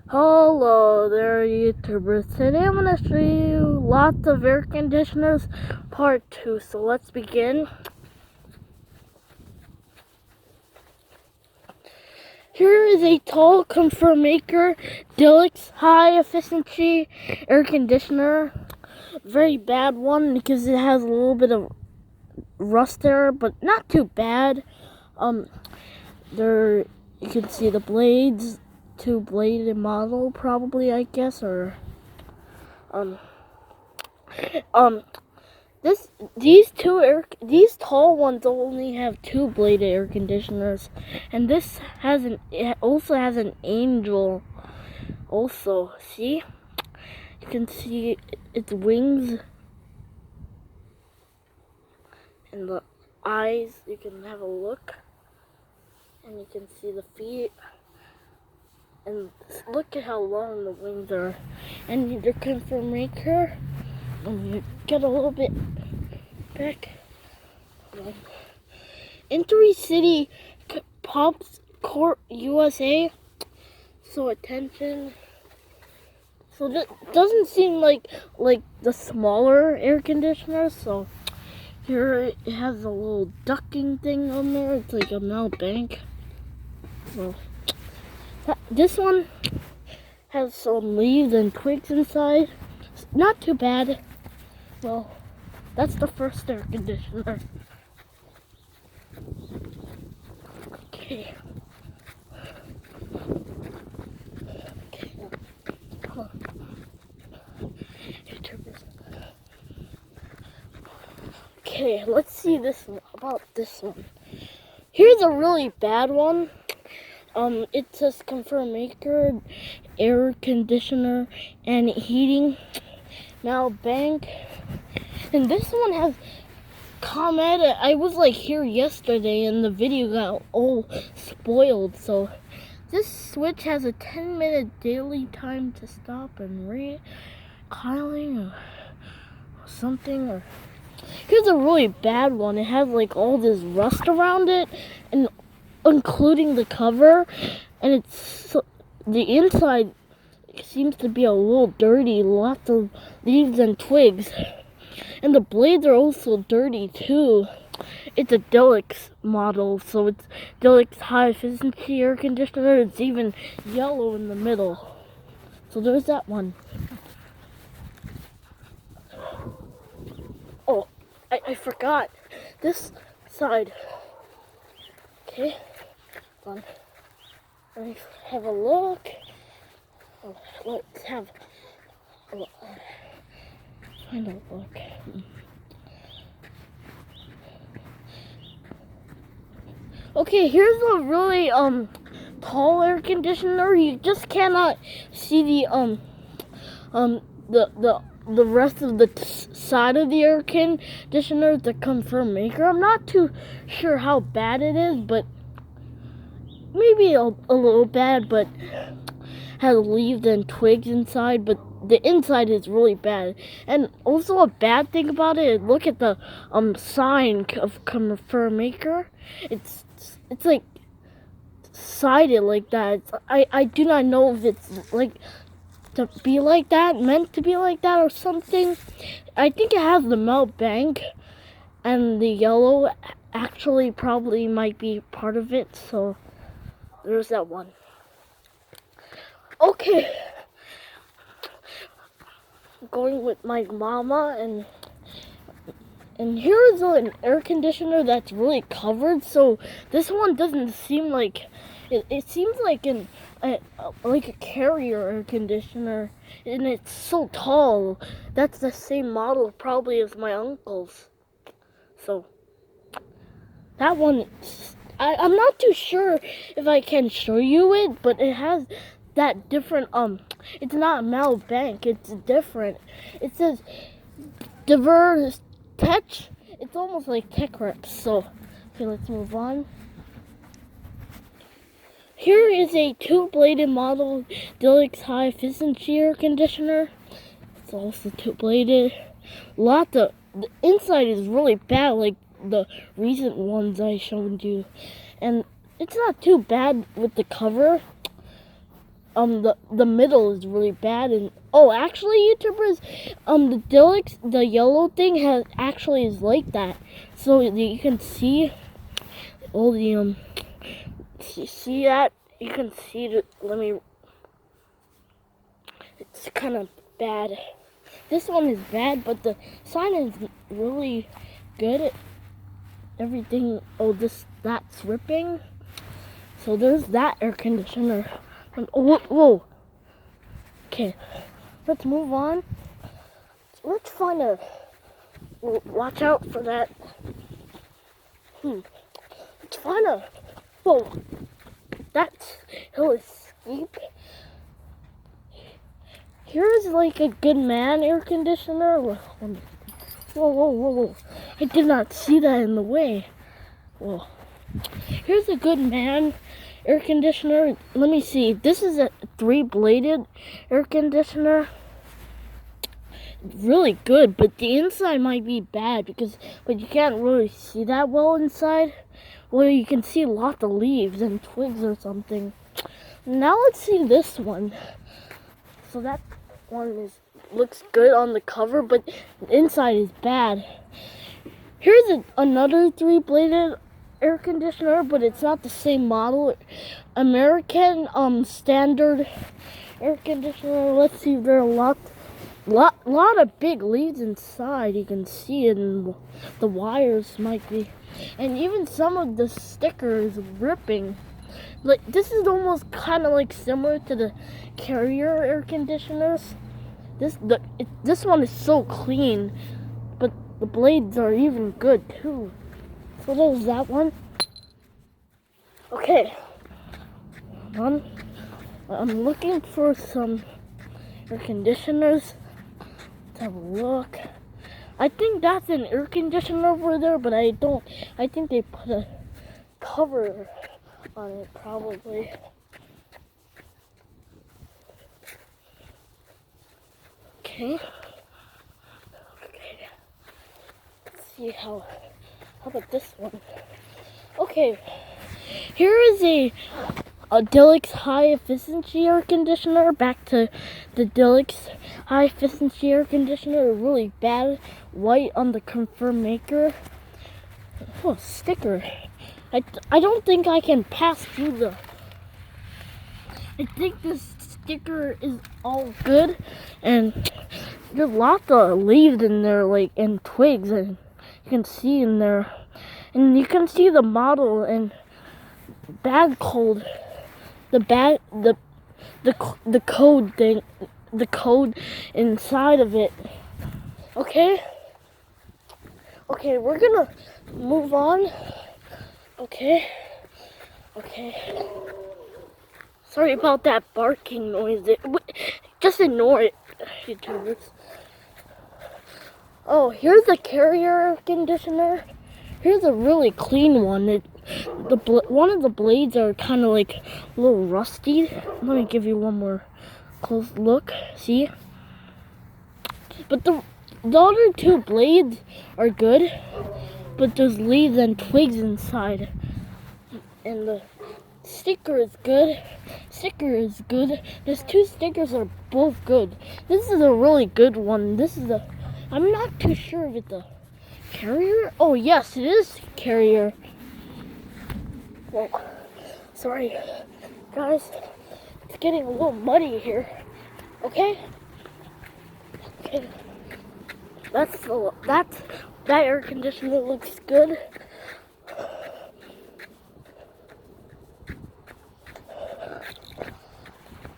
Hello there, YouTubers. Today I'm going to show you lots of air conditioners, part 2. So let's begin. Here is a tall Comfort Maker Deluxe high efficiency air conditioner. Very bad one because it has a little bit of rust there, but not too bad. There you can see the blades, two-bladed model probably, I guess, or these tall ones only have two-bladed air conditioners, and it also has an Angel. Also, see, you can see its wings and the eyes. You can have a look, and you can see the feet. And look at how long the wings are. And your Comfort Maker, and you get a little bit back. Entry City Pops Court USA. So attention. So that doesn't seem like the smaller air conditioner. So here it has a little ducking thing on there. It's like a metal bank. So this one has some leaves and twigs inside. Not too bad. Well, that's the first air conditioner. Okay. Okay, let's see about this one. Here's a really bad one. It says Comfort Maker air conditioner and heating now bank, and this one has commented. I was here yesterday and the video got all spoiled. So this switch has a 10-minute daily time to stop and re-piling or something. Or here's a really bad one. It has all this rust around it, and including the cover, and the inside seems to be a little dirty. Lots of leaves and twigs, and the blades are also dirty too. It's a Deluxe model, so it's Deluxe high efficiency air conditioner. It's even yellow in the middle. So there's that one. Oh, I forgot. This side. Okay, hold on. Let me have a look. Oh, let's have a look. Find a look. Okay, here's a really tall air conditioner. You just cannot see the rest of the side of the air conditioner, the Comfort Maker. I'm not too sure how bad it is, but maybe a little bad, but has leaves and twigs inside, but the inside is really bad. And also a bad thing about it, look at the sign of Comfort Maker. It's like sided like that. I do not know if it's to be like that, meant to be like that or something. I think it has the melt bank, and the yellow actually probably might be part of it. So there's that one. Okay, going with my mama, and here's an air conditioner that's really covered. So this one doesn't seem like it seems like a carrier air conditioner, and it's so tall. That's the same model probably as my uncle's. So that one, I'm not too sure if I can show you it, but it has that different it's not Mal Bank, it's different. It says diverse tech. It's almost like Tech Reps. So okay, let's move on. Here is a two-bladed model Deluxe high efficiency air conditioner. It's also two-bladed. The inside is really bad, like the recent ones I showed you, and it's not too bad with the cover. the middle is really bad, and actually, YouTubers, the Deluxe, the yellow thing is like that, so you can see all the see that, you can see it. It's kind of bad. This one is bad, but the sign is really good at everything. That's ripping. So there's that air conditioner. Whoa. Okay, let's move on. Let's find a. Watch out for that. Let's find a. Whoa, that hill is steep. Here's like a good man air conditioner. Whoa. I did not see that in the way. Whoa. Here's a good man air conditioner. Let me see. This is a 3-bladed air conditioner. Really good, but the inside might be bad but you can't really see that well inside. Well, you can see lots of leaves and twigs or something. Now let's see this one. So that one looks good on the cover, but the inside is bad. Here's another 3-bladed air conditioner, but it's not the same model. American standard air conditioner. Let's see, there are lot of big leads inside. You can see it, and the wires might be, and even some of the stickers ripping. Like, this is almost kind of like similar to the Carrier air conditioners. This one is so clean, but the blades are even good too. So there's that one. Okay, I'm looking for some air conditioners. Let's have a look. I think that's an air conditioner over there, but I think they put a cover on it probably. Okay. Let's see how about this one? Okay. Here is a Deluxe high efficiency air conditioner. Back to the Deluxe high efficiency air conditioner. Really bad white on the confirm maker. Oh, sticker. I don't think I can pass through I think this sticker is all good, and there's lots of leaves in there, and twigs, and you can see in there, and you can see the model and bag code, the code thing, the code inside of it. Okay, we're gonna move on. Okay. Sorry about that barking noise. Just ignore it, YouTubers. Oh, here's a Carrier air conditioner. Here's a really clean one. One of the blades are kind of like a little rusty. Let me give you one more close look. See? But the other 2 blades are good, but there's leaves and twigs inside. And the sticker is good. There's 2 stickers are both good. This is a really good one. I'm not too sure if it's a Carrier. Oh yes, it is Carrier. Well, sorry guys, it's getting a little muddy here. Okay. That air conditioner looks good.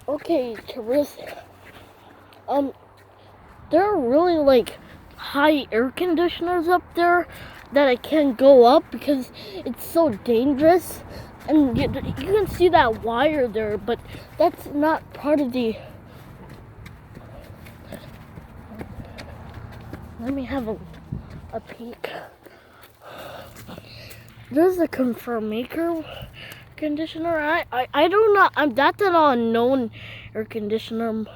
Okay, Teresa. There are really high air conditioners up there that I can't go up because it's so dangerous. And you can see that wire there, but that's not part of the. Let me have a peek. There's a confirm maker conditioner. I don't know. That's an unknown air conditioner.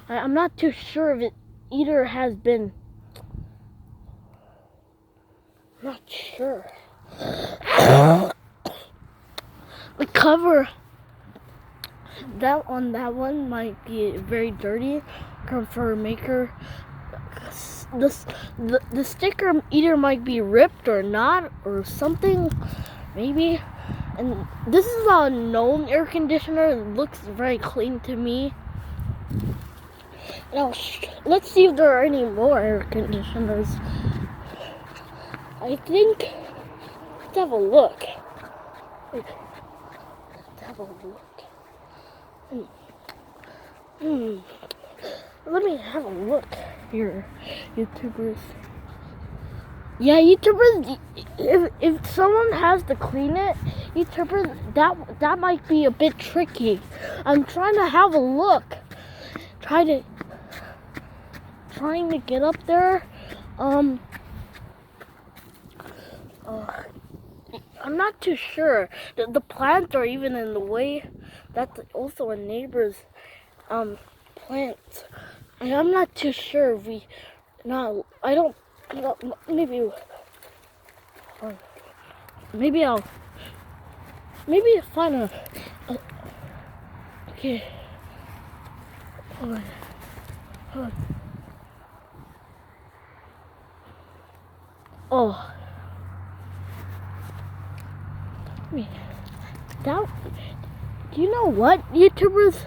I'm not too sure if it either has been. I'm not sure. The cover that one might be very dirty. Comfort maker. This the sticker either might be ripped or not or something, maybe. And this is a known air conditioner. It looks very clean to me. Now let's see if there are any more air conditioners. I think let's have a look. Wait, let's have a look. Let me have a look here, YouTubers. Yeah, YouTubers, if someone has to clean it, YouTubers, that might be a bit tricky. I'm trying to have a look. Trying to get up there. I'm not too sure. The plants are even in the way. That's also a neighbor's plants. And I'm not too sure if we. No, I don't. No, maybe. Maybe I'll. Maybe find a okay. Hold on. Oh. That. Do you know what, YouTubers?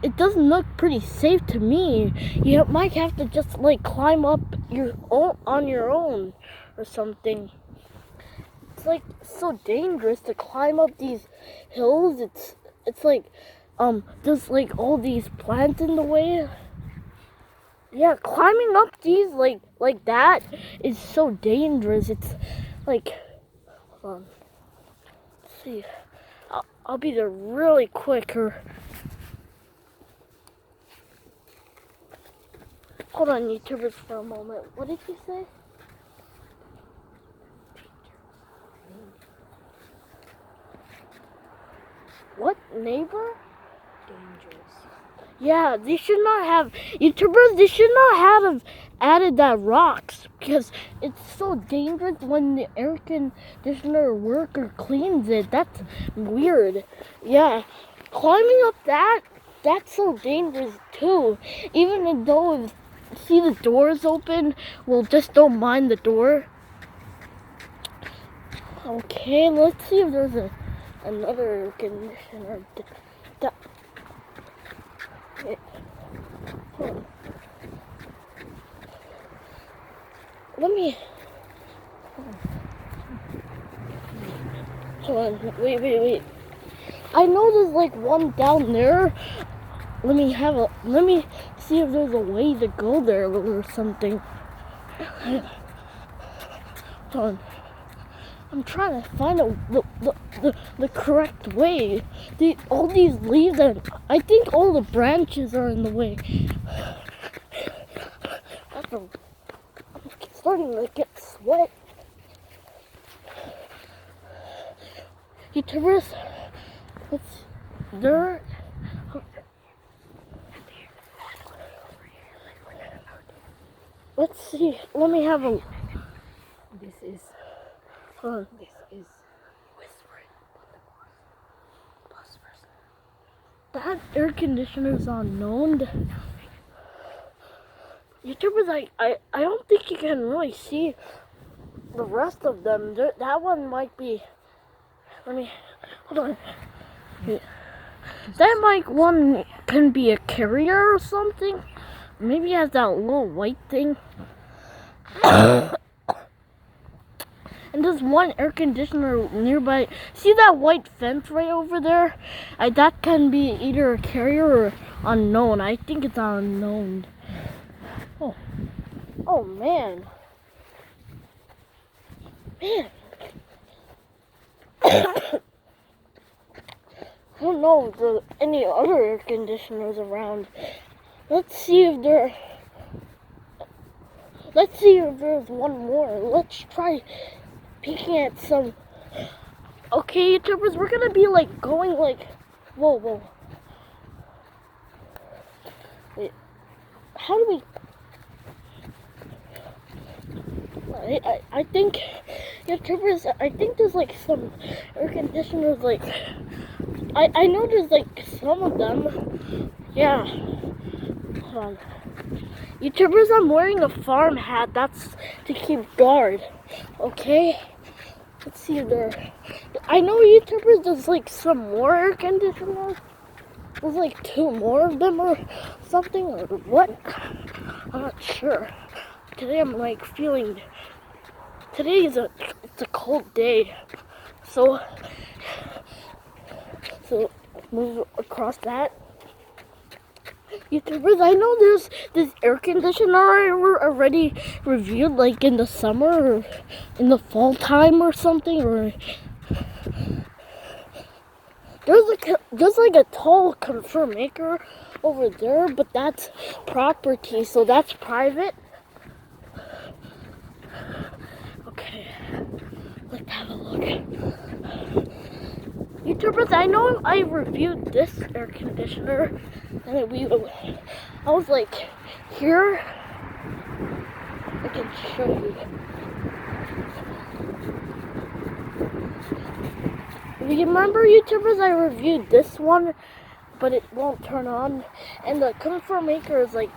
It doesn't look pretty safe to me. You might have to just like climb up on your own or something. It's like so dangerous to climb up these hills. It's like there's like all these plants in the way. Yeah, climbing up these like that is so dangerous. It's like hold on. Let's see. I'll be there really quick or hold on, YouTubers, for a moment. What did you say? What? Neighbor? Dangerous. Yeah, they should not have, YouTubers, they should not have added that rocks because it's so dangerous when the air conditioner worker cleans it. That's weird. Yeah, climbing up that's so dangerous too. Even though see the doors open, well, just don't mind the door. Okay, let's see if there's another air conditioner. Let me. Hold on. Wait. I know there's like one down there. Let me see if there's a way to go there or something. Hold on. I'm trying to find the correct way. All these leaves I think all the branches are in the way. I'm starting to get sweat. YouTubers, let's see. Let me have a. This is whispering. That air conditioner is unknown. YouTubers, I don't think you can really see the rest of them. That one might be. Let me hold on. Yeah. That one can be a carrier or something. Maybe it has that little white thing. And there's one air conditioner nearby. See that white fence right over there? That can be either a carrier or unknown. I think it's unknown. Oh man. I don't know if there are any other air conditioners around. Let's see if there's one more. Let's try peeking at some. Okay, YouTubers, we're gonna be like going like, whoa. Wait, how do we? I think, YouTubers, I think there's like some air conditioners like I know there's like some of them. Yeah. Hold on. YouTubers, I'm wearing a farm hat. That's to keep guard. Okay? Let's see if there. I know YouTubers, there's like some more air conditioners. There's like 2 more of them or something, or what? I'm not sure. Today I'm like feeling. Today is it's a cold day. So move across that. YouTubers, I know there's this air conditioner I already reviewed, like in the summer or in the fall time or something. Or there's like a tall confer maker over there, but that's property, so that's private. Okay, let's have a look. YouTubers, I know I reviewed this air conditioner, and I was like, here, I can show you. You remember, YouTubers, I reviewed this one, but it won't turn on, and the confer maker is like,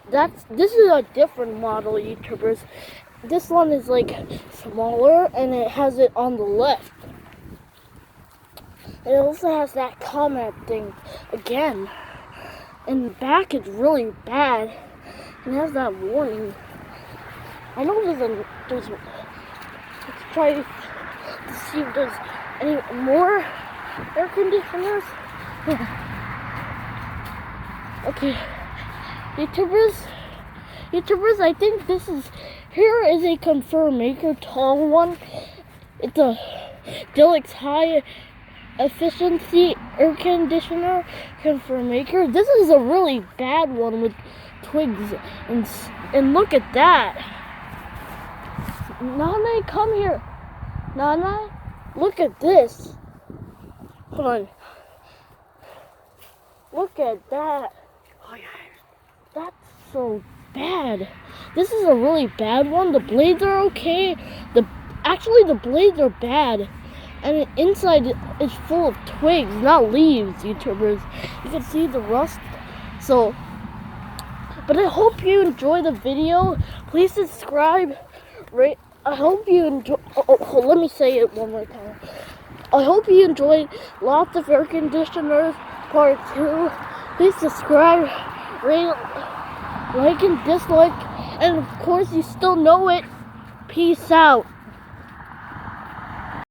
this is a different model, YouTubers. This one is like smaller, and it has it on the left. It also has that comment thing again. And the back is really bad. It has that warning. I know let's try to see if there's any more air conditioners. Okay. YouTubers, I think here is a confer maker tall one. It's a Deluxe high efficiency air conditioner confer maker. This is a really bad one with twigs, and look at that. Nana, come here. Nana, look at this. Hold on. Look at that. Oh yeah. That's so bad. This is a really bad one. The blades are okay. Actually the blades are bad. And inside is full of twigs, not leaves, YouTubers. You can see the rust. But I hope you enjoy the video. Please subscribe. I hope you enjoy. Let me say it one more time. I hope you enjoyed lots of air conditioners part 2. Please subscribe, rate, like and dislike, and of course you still know it. Peace out.